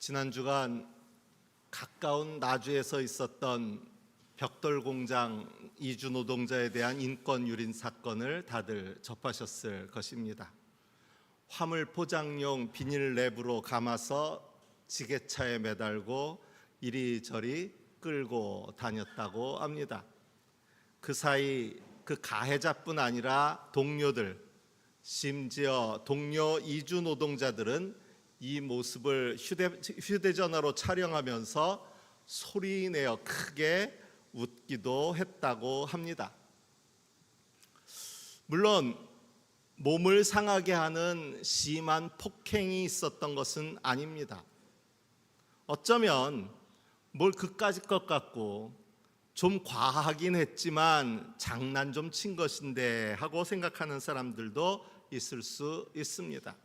지난 주간 가까운 나주에서 있었던 벽돌 공장 이주 노동자에 대한 인권 유린 사건을 다들 접하셨을 것입니다. 화물 포장용 비닐랩으로 감아서 지게차에 매달고 이리저리 끌고 다녔다고 합니다. 그 사이 그 가해자뿐 아니라 동료들, 심지어 동료 이주 노동자들은 이 모습을 휴대전화로 촬영하면서 소리내어 크게 웃기도 했다고 합니다. 물론 몸을 상하게 하는 심한 폭행이 있었던 것은 아닙니다. 어쩌면 뭘 그까짓 것 같고 좀 과하긴 했지만 장난 좀 친 것인데 하고 생각하는 사람들도 있을 수 있습니다.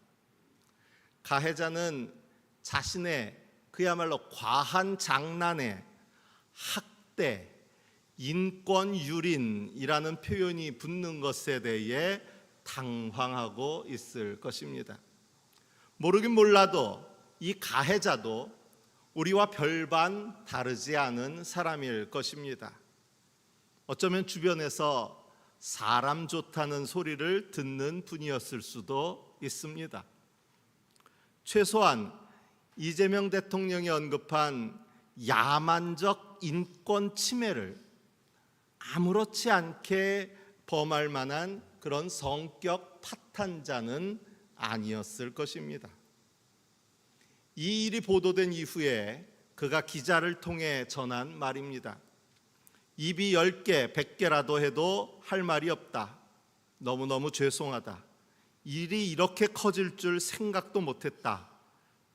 가해자는 자신의 그야말로 과한 장난에 학대, 인권유린이라는 표현이 붙는 것에 대해 당황하고 있을 것입니다. 모르긴 몰라도 이 가해자도 우리와 별반 다르지 않은 사람일 것입니다. 어쩌면 주변에서 사람 좋다는 소리를 듣는 분이었을 수도 있습니다. 최소한 이재명 대통령이 언급한 야만적 인권 침해를 아무렇지 않게 범할 만한 그런 성격 파탄자는 아니었을 것입니다. 이 일이 보도된 이후에 그가 기자를 통해 전한 말입니다. 입이 10개, 100개라도 해도 할 말이 없다. 너무너무 죄송하다. 일이 이렇게 커질 줄 생각도 못했다.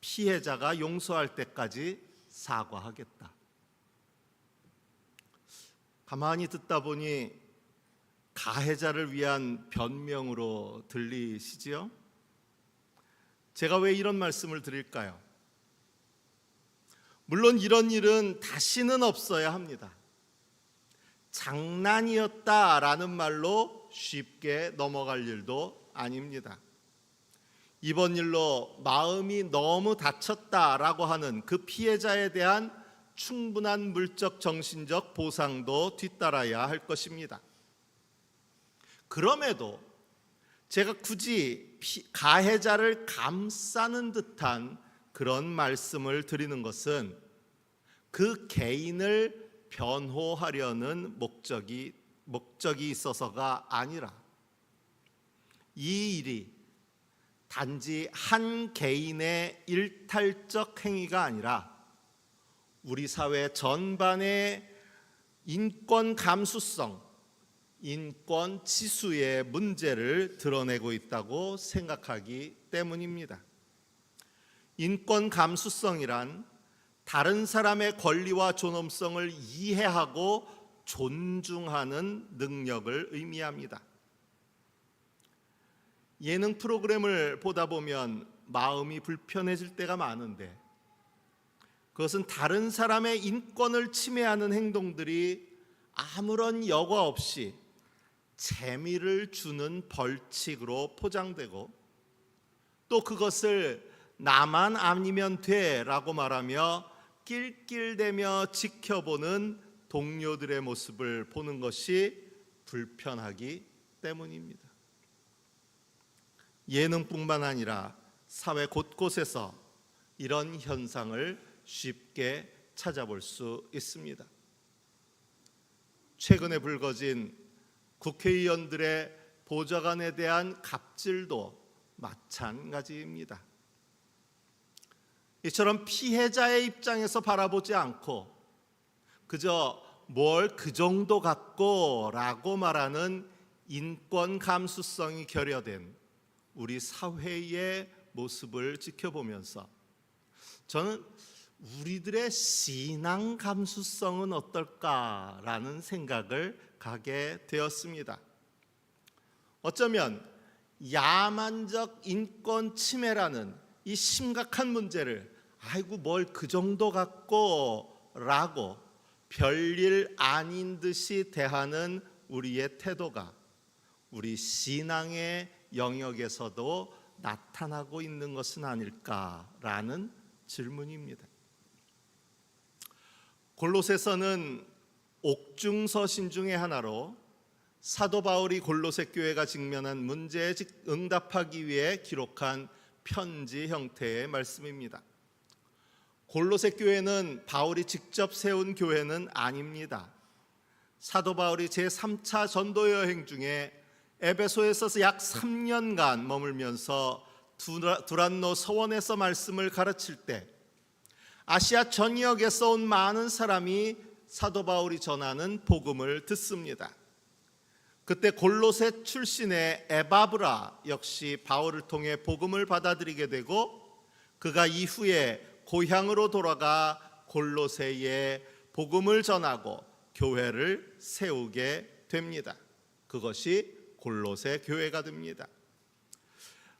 피해자가 용서할 때까지 사과하겠다. 가만히 듣다 보니 가해자를 위한 변명으로 들리시지요? 제가 왜 이런 말씀을 드릴까요? 물론 이런 일은 다시는 없어야 합니다. 장난이었다라는 말로 쉽게 넘어갈 일도 아닙니다. 이번 일로 마음이 너무 다쳤다라고 하는 그 피해자에 대한 충분한 물적 정신적 보상도 뒤따라야 할 것입니다. 그럼에도 제가 굳이 가해자를 감싸는 듯한 그런 말씀을 드리는 것은 그 개인을 변호하려는 목적이 있어서가 아니라 이 일이 단지 한 개인의 일탈적 행위가 아니라 우리 사회 전반의 인권 감수성, 인권 지수의 문제를 드러내고 있다고 생각하기 때문입니다. 인권 감수성이란 다른 사람의 권리와 존엄성을 이해하고 존중하는 능력을 의미합니다. 예능 프로그램을 보다 보면 마음이 불편해질 때가 많은데 그것은 다른 사람의 인권을 침해하는 행동들이 아무런 여과 없이 재미를 주는 벌칙으로 포장되고 또 그것을 나만 아니면 돼라고 말하며 낄낄대며 지켜보는 동료들의 모습을 보는 것이 불편하기 때문입니다. 예능뿐만 아니라 사회 곳곳에서 이런 현상을 쉽게 찾아볼 수 있습니다. 최근에 불거진 국회의원들의 보좌관에 대한 갑질도 마찬가지입니다. 이처럼 피해자의 입장에서 바라보지 않고 그저 뭘 그 정도 갖고 라고 말하는 인권 감수성이 결여된 우리 사회의 모습을 지켜보면서 저는 우리들의 신앙 감수성은 어떨까라는 생각을 가게 되었습니다. 어쩌면 야만적 인권 침해라는 이 심각한 문제를 아이고 뭘 그 정도 갖고 라고 별일 아닌 듯이 대하는 우리의 태도가 우리 신앙의 영역에서도 나타나고 있는 것은 아닐까라는 질문입니다. 골로새서는 옥중서신 중의 하나로 사도 바울이 골로새 교회가 직면한 문제에 응답하기 위해 기록한 편지 형태의 말씀입니다. 골로새 교회는 바울이 직접 세운 교회는 아닙니다. 사도 바울이 제3차 전도 여행 중에 에베소에서 약 3년간 머물면서 두란노 서원에서 말씀을 가르칠 때 아시아 전역에서 온 많은 사람이 사도 바울이 전하는 복음을 듣습니다. 그때 골로새 출신의 에바브라 역시 바울을 통해 복음을 받아들이게 되고 그가 이후에 고향으로 돌아가 골로새에 복음을 전하고 교회를 세우게 됩니다. 그것이 골로새 교회가 됩니다.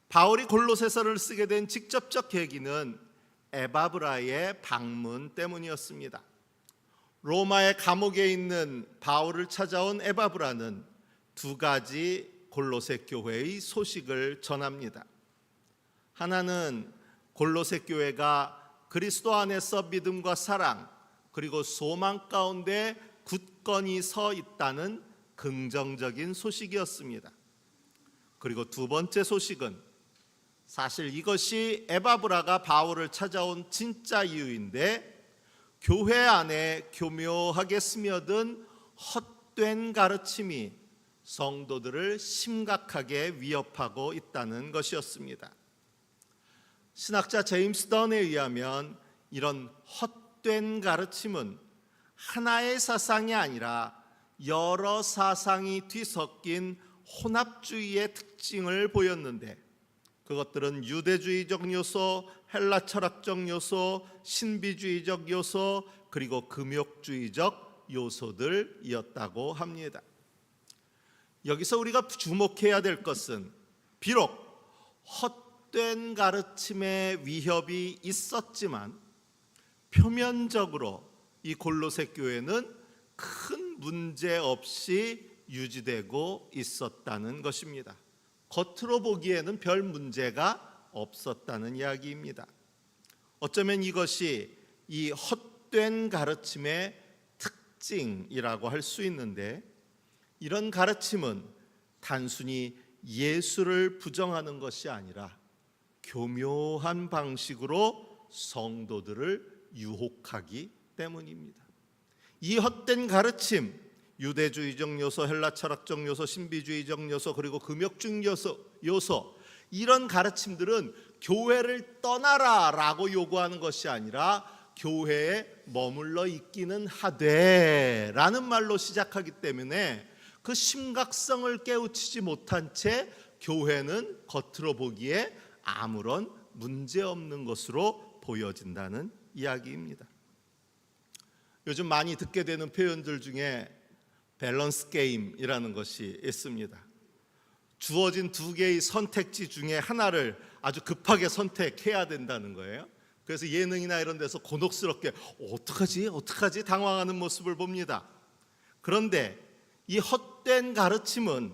바울이 골로새서를 쓰게 된 직접적 계기는 에바브라의 방문 때문이었습니다. 로마의 감옥에 있는 바울을 찾아온 에바브라는 두 가지 골로새 교회의 소식을 전합니다. 하나는 골로새 교회가 그리스도 안에서 믿음과 사랑 그리고 소망 가운데 굳건히 서 있다는 긍정적인 소식이었습니다. 그리고 두 번째 소식은 사실 이것이 에바브라가 바울을 찾아온 진짜 이유인데 교회 안에 교묘하게 스며든 헛된 가르침이 성도들을 심각하게 위협하고 있다는 것이었습니다. 신학자 제임스 던에 의하면 이런 헛된 가르침은 하나의 사상이 아니라 여러 사상이 뒤섞인 혼합주의의 특징을 보였는데 그것들은 유대주의적 요소, 헬라 철학적 요소, 신비주의적 요소, 그리고 금욕주의적 요소들이었다고 합니다. 여기서 우리가 주목해야 될 것은 비록 헛된 가르침의 위협이 있었지만 표면적으로 이 골로새 교회는 큰 문제 없이 유지되고 있었다는 것입니다. 겉으로 보기에는 별 문제가 없었다는 이야기입니다. 어쩌면 이것이 이 헛된 가르침의 특징이라고 할 수 있는데 이런 가르침은 단순히 예수를 부정하는 것이 아니라 교묘한 방식으로 성도들을 유혹하기 때문입니다. 이 헛된 가르침, 유대주의적 요소, 헬라 철학적 요소, 신비주의적 요소, 그리고 금욕주의 요소 이런 가르침들은 교회를 떠나라라고 요구하는 것이 아니라 교회에 머물러 있기는 하되라는 말로 시작하기 때문에 그 심각성을 깨우치지 못한 채 교회는 겉으로 보기에 아무런 문제없는 것으로 보여진다는 이야기입니다. 요즘 많이 듣게 되는 표현들 중에 밸런스 게임이라는 것이 있습니다. 주어진 두 개의 선택지 중에 하나를 아주 급하게 선택해야 된다는 거예요. 그래서 예능이나 이런 데서 곤혹스럽게 어떡하지 당황하는 모습을 봅니다. 그런데 이 헛된 가르침은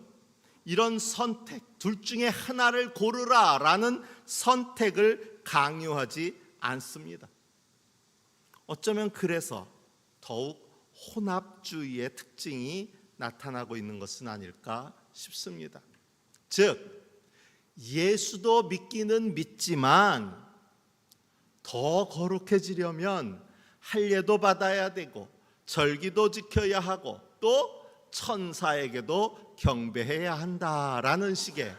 이런 선택, 둘 중에 하나를 고르라라는 선택을 강요하지 않습니다. 어쩌면 그래서 더욱 혼합주의의 특징이 나타나고 있는 것은 아닐까 싶습니다. 즉, 예수도 믿기는 믿지만 더 거룩해지려면 할례도 받아야 되고 절기도 지켜야 하고 또 천사에게도 경배해야 한다라는 식의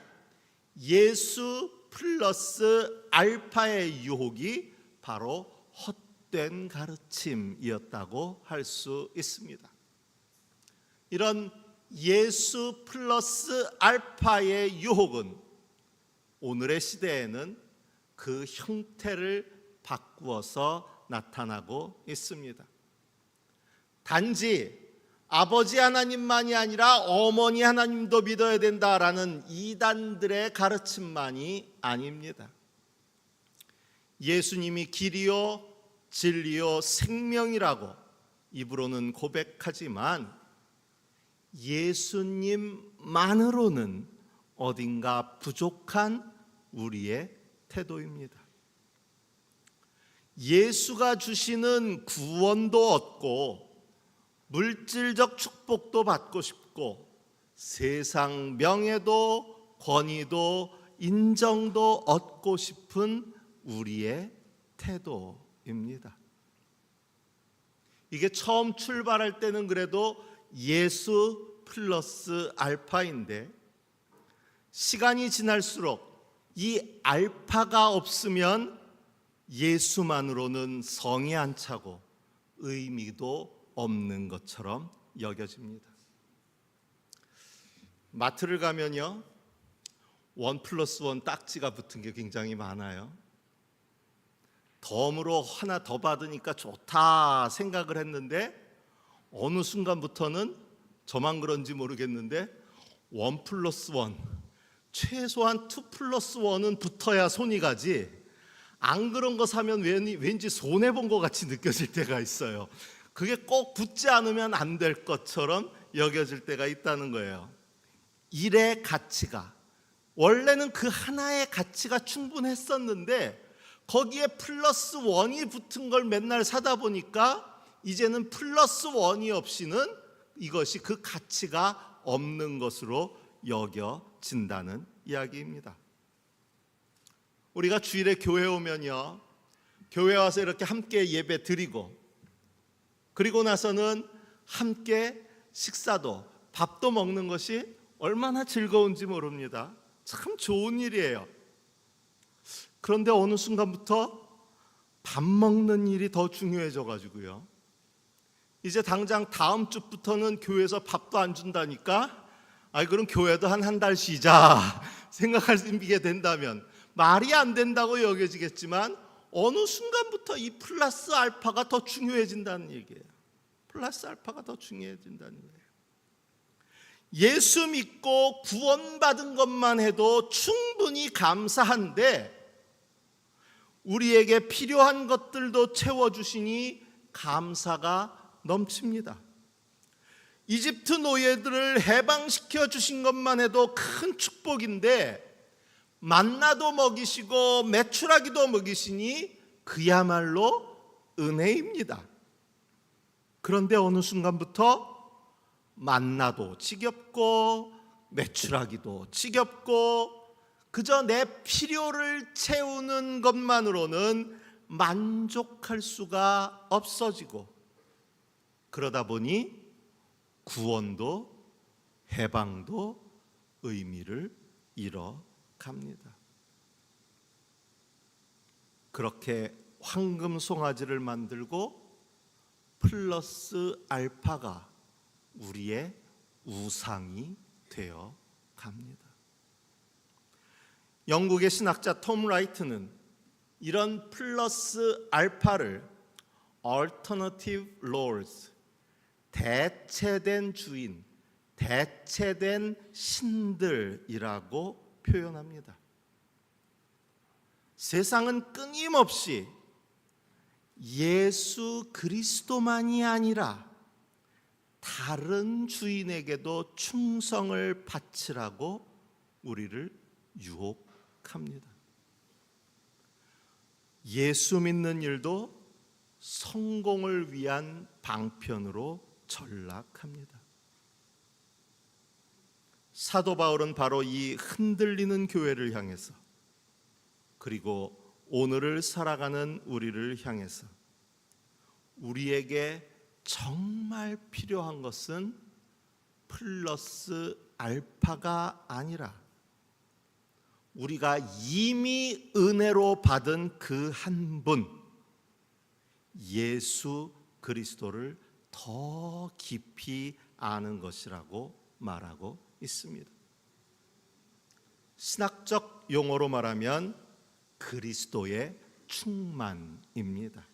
예수 플러스 알파의 유혹이 바로 헛된 가르침이었다고 할 수 있습니다. 이런 예수 플러스 알파의 유혹은 오늘의 시대에는 그 형태를 바꾸어서 나타나고 있습니다. 단지 아버지 하나님만이 아니라 어머니 하나님도 믿어야 된다라는 이단들의 가르침만이 아닙니다. 예수님이 길이요 진리요 생명이라고 입으로는 고백하지만 예수님만으로는 어딘가 부족한 우리의 태도입니다. 예수가 주시는 구원도 얻고 물질적 축복도 받고 싶고 세상 명예도 권위도 인정도 얻고 싶은 우리의 태도입니다. 이게 처음 출발할 때는 그래도 예수 플러스 알파인데 시간이 지날수록 이 알파가 없으면 예수만으로는 성이 안 차고 의미도 없는 것처럼 여겨집니다. 마트를 가면요, 1+1 딱지가 붙은 게 굉장히 많아요. 덤으로 하나 더 받으니까 좋다 생각을 했는데 어느 순간부터는 저만 그런지 모르겠는데 1+1, 최소한 2+1은 붙어야 손이 가지, 안 그런 거 사면 왠지 손해본 것 같이 느껴질 때가 있어요. 그게 꼭 붙지 않으면 안 될 것처럼 여겨질 때가 있다는 거예요. 일의 가치가, 원래는 그 하나의 가치가 충분했었는데 거기에 +1이 붙은 걸 맨날 사다 보니까 이제는 +1이 없이는 이것이 그 가치가 없는 것으로 여겨진다는 이야기입니다. 우리가 주일에 교회 오면요, 교회 와서 이렇게 함께 예배 드리고 그리고 나서는 함께 식사도 밥도 먹는 것이 얼마나 즐거운지 모릅니다. 참 좋은 일이에요. 그런데 어느 순간부터 밥 먹는 일이 더 중요해져 가지고요, 이제 당장 다음 주부터는 교회에서 밥도 안 준다니까 그럼 교회도 한 달 쉬자 생각하게 된다면 말이 안 된다고 여겨지겠지만 어느 순간부터 이 플러스 알파가 더 중요해진다는 얘기예요. 플러스 알파가 더 중요해진다는 거예요. 예수 믿고 구원받은 것만 해도 충분히 감사한데 우리에게 필요한 것들도 채워주시니 감사가 넘칩니다. 이집트 노예들을 해방시켜 주신 것만 해도 큰 축복인데 만나도 먹이시고 메추라기도 먹이시니 그야말로 은혜입니다. 그런데 어느 순간부터 만나도 지겹고 메추라기도 지겹고 그저 내 필요를 채우는 것만으로는 만족할 수가 없어지고 그러다 보니 구원도 해방도 의미를 잃어갑니다. 그렇게 황금 송아지를 만들고 플러스 알파가 우리의 우상이 되어 갑니다. 영국의 신학자 톰 라이트는 이런 플러스 알파를 alternative lords, 대체된 주인, 대체된 신들이라고 표현합니다. 세상은 끊임없이 예수 그리스도만이 아니라 다른 주인에게도 충성을 바치라고 우리를 유혹합니다. 예수 믿는 일도 성공을 위한 방편으로 전락합니다. 사도 바울은 바로 이 흔들리는 교회를 향해서 그리고 오늘을 살아가는 우리를 향해서 우리에게 정말 필요한 것은 플러스 알파가 아니라 우리가 이미 은혜로 받은 그 한 분 예수 그리스도를 더 깊이 아는 것이라고 말하고 있습니다. 신학적 용어로 말하면 그리스도의 충만입니다.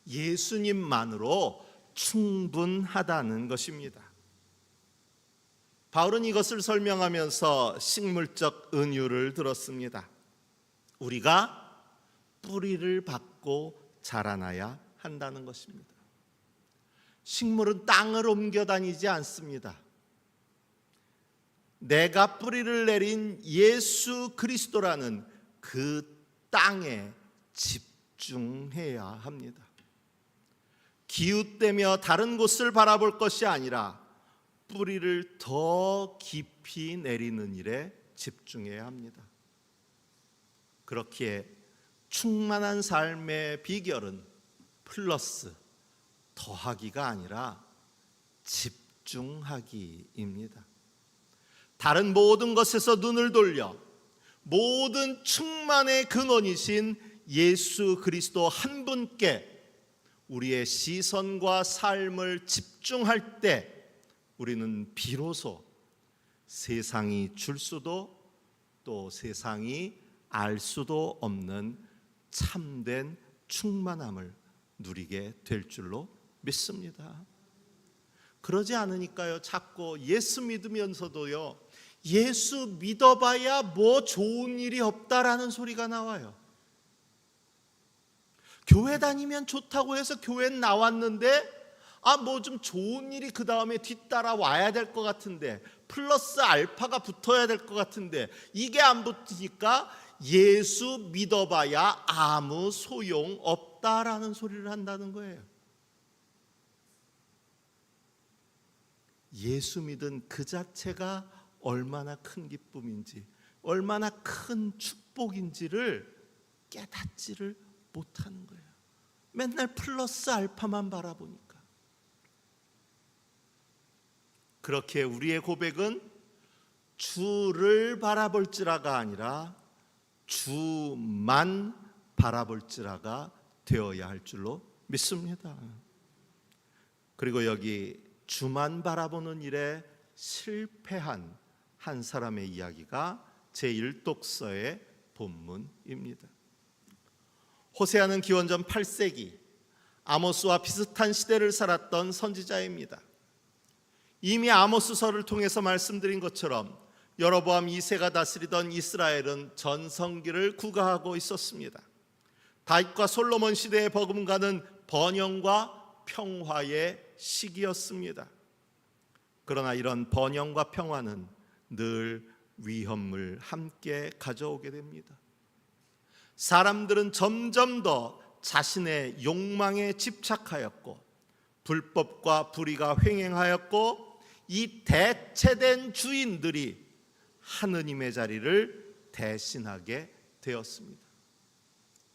예수님만으로 충분하다는 것입니다. 바울은 이것을 설명하면서 식물적 은유를 들었습니다. 우리가 뿌리를 받고 자라나야 한다는 것입니다. 식물은 땅을 옮겨 다니지 않습니다. 내가 뿌리를 내린 예수 그리스도라는 그 땅에 집중해야 합니다. 기웃대며 다른 곳을 바라볼 것이 아니라 뿌리를 더 깊이 내리는 일에 집중해야 합니다. 그렇기에 충만한 삶의 비결은 플러스 더하기가 아니라 집중하기입니다. 다른 모든 것에서 눈을 돌려 모든 충만의 근원이신 예수 그리스도 한 분께 우리의 시선과 삶을 집중할 때 우리는 비로소 세상이 줄 수도 또 세상이 알 수도 없는 참된 충만함을 누리게 될 줄로 믿습니다. 그러지 않으니까요, 자꾸 예수 믿으면서도요, 예수 믿어봐야 뭐 좋은 일이 없다라는 소리가 나와요. 교회 다니면 좋다고 해서 교회 나왔는데 뭐 좀 좋은 일이 그 다음에 뒤따라 와야 될 것 같은데, 플러스 알파가 붙어야 될 것 같은데, 이게 안 붙으니까 예수 믿어봐야 아무 소용 없다라는 소리를 한다는 거예요. 예수 믿은 그 자체가 얼마나 큰 기쁨인지, 얼마나 큰 축복인지를 깨닫지를 못하는 거예요. 맨날 플러스 알파만 바라보니까. 그렇게 우리의 고백은 주를 바라볼지라가 아니라 주만 바라볼지라가 되어야 할 줄로 믿습니다. 그리고 여기 주만 바라보는 일에 실패한 한 사람의 이야기가 제1독서의 본문입니다. 호세아는 기원전 8세기 아모스와 비슷한 시대를 살았던 선지자입니다. 이미 아모스서를 통해서 말씀드린 것처럼 여로보암 2세가 다스리던 이스라엘은 전성기를 구가하고 있었습니다. 다윗과 솔로몬 시대에 버금가는 번영과 평화의 시기였습니다. 그러나 이런 번영과 평화는 늘 위험을 함께 가져오게 됩니다. 사람들은 점점 더 자신의 욕망에 집착하였고 불법과 불의가 횡행하였고 이 대체된 주인들이 하느님의 자리를 대신하게 되었습니다.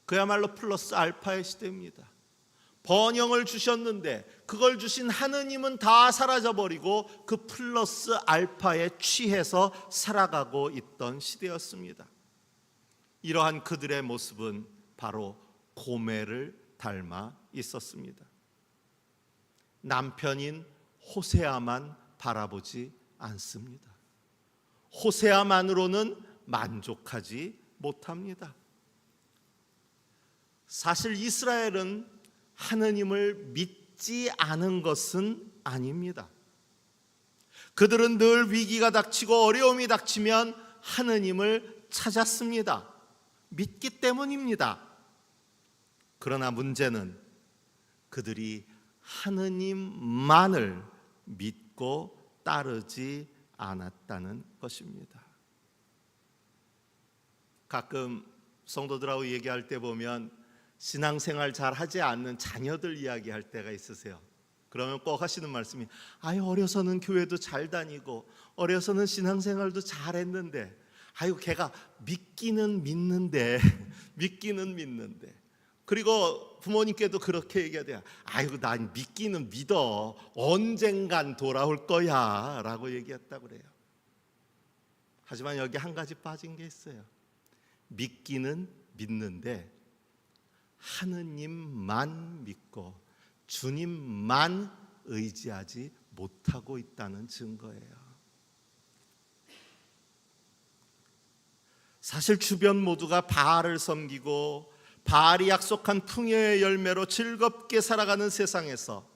그야말로 플러스 알파의 시대입니다. 번영을 주셨는데 그걸 주신 하느님은 다 사라져버리고 그 플러스 알파에 취해서 살아가고 있던 시대였습니다. 이러한 그들의 모습은 바로 고멜을 닮아 있었습니다. 남편인 호세아만 바라보지 않습니다. 호세아만으로는 만족하지 못합니다. 사실 이스라엘은 하느님을 믿지 않은 것은 아닙니다. 그들은 늘 위기가 닥치고 어려움이 닥치면 하느님을 찾았습니다. 믿기 때문입니다. 그러나 문제는 그들이 하느님만을 믿고 따르지 않았다는 것입니다. 가끔 성도들하고 얘기할 때 보면 신앙생활 잘 하지 않는 자녀들 이야기할 때가 있으세요. 그러면 꼭 하시는 말씀이 어려서는 교회도 잘 다니고 어려서는 신앙생활도 잘 했는데 걔가 믿기는 믿는데 그리고 부모님께도 그렇게 얘기해야 난 믿기는 믿어 언젠간 돌아올 거야 라고 얘기했다고 그래요. 하지만 여기 한 가지 빠진 게 있어요. 믿기는 믿는데 하느님만 믿고 주님만 의지하지 못하고 있다는 증거예요. 사실 주변 모두가 바알을 섬기고 바알이 약속한 풍요의 열매로 즐겁게 살아가는 세상에서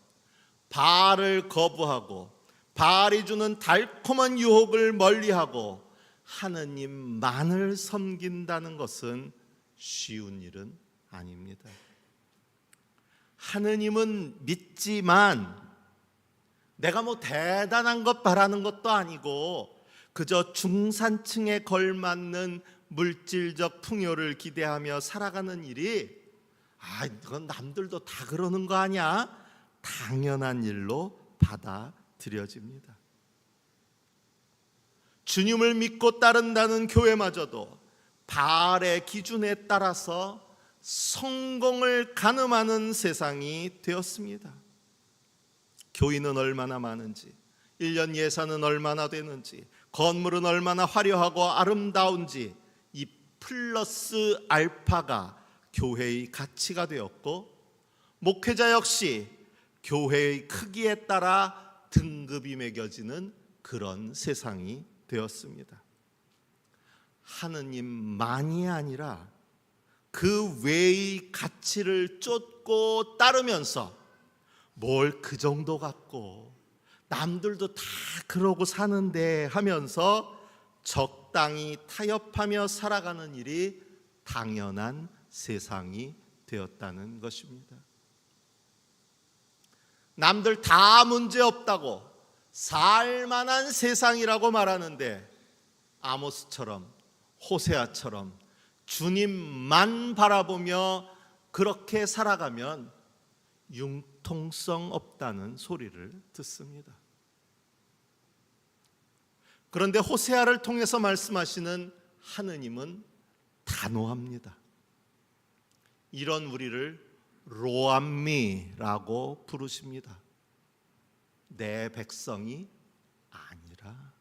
바알을 거부하고 바알이 주는 달콤한 유혹을 멀리하고 하느님만을 섬긴다는 것은 쉬운 일은 아닙니다. 하느님은 믿지만 내가 대단한 것 바라는 것도 아니고 그저 중산층에 걸맞는 물질적 풍요를 기대하며 살아가는 일이 이건 남들도 다 그러는 거 아니야? 당연한 일로 받아들여집니다. 주님을 믿고 따른다는 교회마저도 바알의 기준에 따라서 성공을 가늠하는 세상이 되었습니다. 교인은 얼마나 많은지, 1년 예산은 얼마나 되는지, 건물은 얼마나 화려하고 아름다운지, 이 플러스 알파가 교회의 가치가 되었고, 목회자 역시 교회의 크기에 따라 등급이 매겨지는 그런 세상이 되었습니다. 하느님만이 아니라 그 외의 가치를 쫓고 따르면서 뭘 그 정도 갖고 남들도 다 그러고 사는데 하면서 적당히 타협하며 살아가는 일이 당연한 세상이 되었다는 것입니다. 남들 다 문제없다고 살만한 세상이라고 말하는데 아모스처럼 호세아처럼 주님만 바라보며 그렇게 살아가면 융통성 없다는 소리를 듣습니다. 그런데 호세아를 통해서 말씀하시는 하느님은 단호합니다. 이런 우리를 로암미라고 부르십니다. 내 백성이 아니라.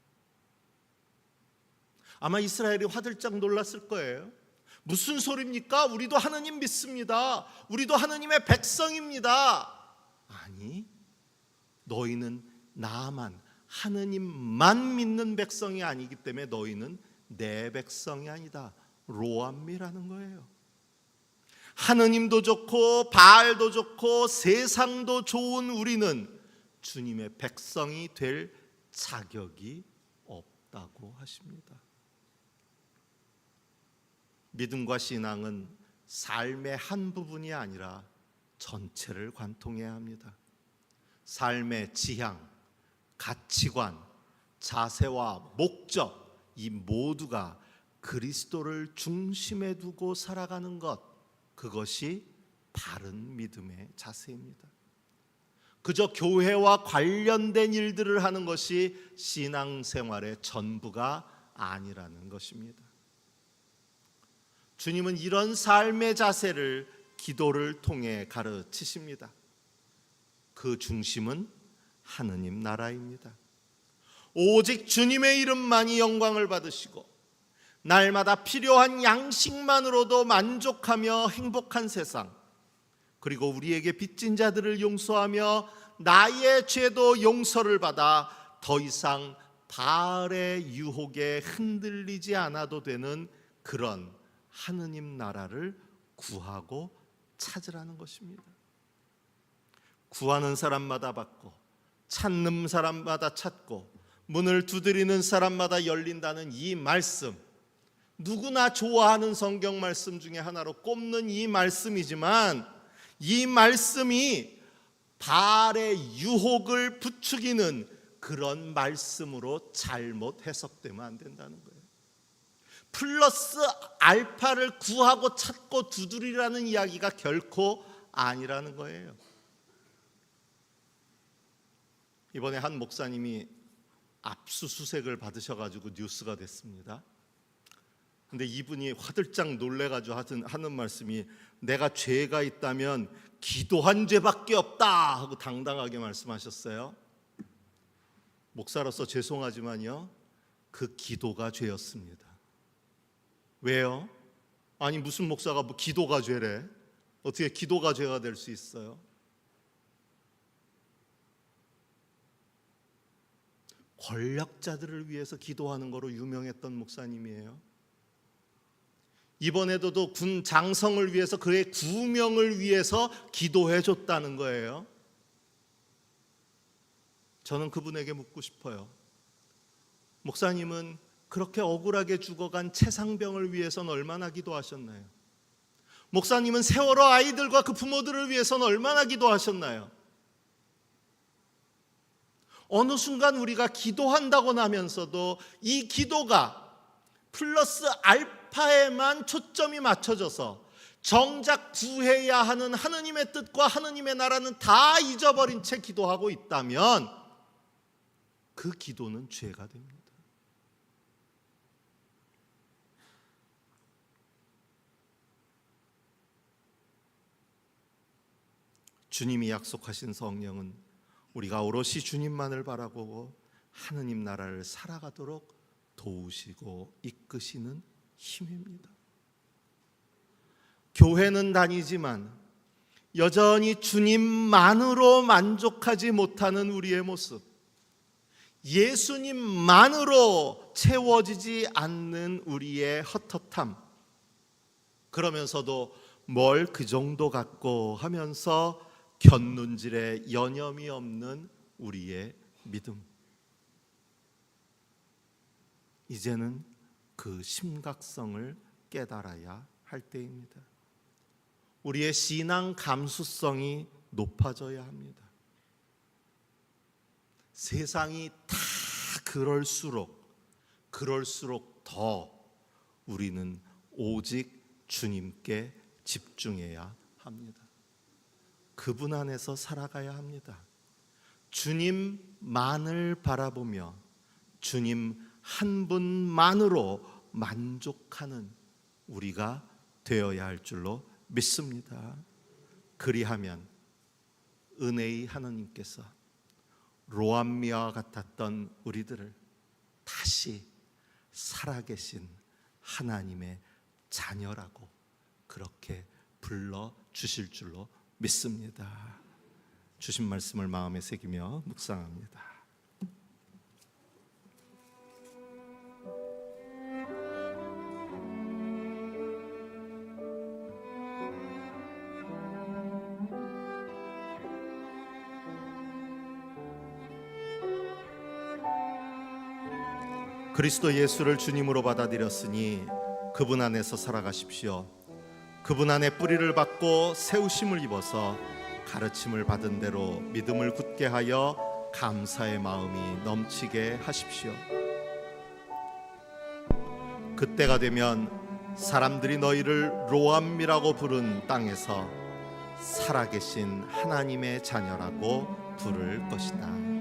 아마 이스라엘이 화들짝 놀랐을 거예요. 무슨 소리입니까? 우리도 하느님 믿습니다. 우리도 하느님의 백성입니다. 아니, 너희는 나만, 하느님만 믿는 백성이 아니기 때문에 너희는 내 백성이 아니다. 로암미라는 거예요. 하느님도 좋고 바알도 좋고 세상도 좋은 우리는 주님의 백성이 될 자격이 없다고 하십니다. 믿음과 신앙은 삶의 한 부분이 아니라 전체를 관통해야 합니다. 삶의 지향, 가치관, 자세와 목적, 이 모두가 그리스도를 중심에 두고 살아가는 것, 그것이 바른 믿음의 자세입니다. 그저 교회와 관련된 일들을 하는 것이 신앙생활의 전부가 아니라는 것입니다. 주님은 이런 삶의 자세를 기도를 통해 가르치십니다. 그 중심은 하느님 나라입니다. 오직 주님의 이름만이 영광을 받으시고 날마다 필요한 양식만으로도 만족하며 행복한 세상, 그리고 우리에게 빚진 자들을 용서하며 나의 죄도 용서를 받아 더 이상 바알의 유혹에 흔들리지 않아도 되는 그런 하느님 나라를 구하고 찾으라는 것입니다. 구하는 사람마다 받고 찾는 사람마다 찾고 문을 두드리는 사람마다 열린다는 이 말씀, 누구나 좋아하는 성경 말씀 중에 하나로 꼽는 이 말씀이지만 이 말씀이 바알의 유혹을 부추기는 그런 말씀으로 잘못 해석되면 안 된다는 거예요. 플러스 알파를 구하고 찾고 두드리라는 이야기가 결코 아니라는 거예요. 이번에 한 목사님이 압수수색을 받으셔가지고 뉴스가 됐습니다. 근데 이분이 화들짝 놀래가지고 하는 말씀이 내가 죄가 있다면 기도한 죄밖에 없다 하고 당당하게 말씀하셨어요. 목사로서 죄송하지만요, 그 기도가 죄였습니다. 왜요? 아니 무슨 목사가 뭐 기도가 죄래? 어떻게 기도가 죄가 될 수 있어요? 권력자들을 위해서 기도하는 거로 유명했던 목사님이에요. 이번에도 군 장성을 위해서 그의 구명을 위해서 기도해 줬다는 거예요. 저는 그분에게 묻고 싶어요. 목사님은 그렇게 억울하게 죽어간 최상병을 위해서는 얼마나 기도하셨나요? 목사님은 세월호 아이들과 그 부모들을 위해서는 얼마나 기도하셨나요? 어느 순간 우리가 기도한다고 하면서도 이 기도가 플러스 알파에만 초점이 맞춰져서 정작 구해야 하는 하느님의 뜻과 하느님의 나라는 다 잊어버린 채 기도하고 있다면 그 기도는 죄가 됩니다. 주님이 약속하신 성령은 우리가 오롯이 주님만을 바라보고 하느님 나라를 살아가도록 도우시고 이끄시는 힘입니다. 교회는 다니지만 여전히 주님만으로 만족하지 못하는 우리의 모습, 예수님만으로 채워지지 않는 우리의 헛헛함, 그러면서도 뭘 그 정도 갖고 하면서 곁눈질에 여념이 없는 우리의 믿음, 이제는 그 심각성을 깨달아야 할 때입니다. 우리의 신앙 감수성이 높아져야 합니다. 세상이 다 그럴수록 더 우리는 오직 주님께 집중해야 합니다. 그분 안에서 살아가야 합니다. 주님만을 바라보며 주님 한 분만으로 만족하는 우리가 되어야 할 줄로 믿습니다. 그리하면 은혜의 하나님께서 로암미와 같았던 우리들을 다시 살아계신 하나님의 자녀라고 그렇게 불러주실 줄로 믿습니다. 주신 말씀을 마음에 새기며 묵상합니다. 그리스도 예수를 주님으로 받아들였으니 그분 안에서 살아가십시오. 그분 안에 뿌리를 받고 세우심을 입어서 가르침을 받은 대로 믿음을 굳게 하여 감사의 마음이 넘치게 하십시오. 그때가 되면 사람들이 너희를 로암미라고 부른 땅에서 살아계신 하나님의 자녀라고 부를 것이다.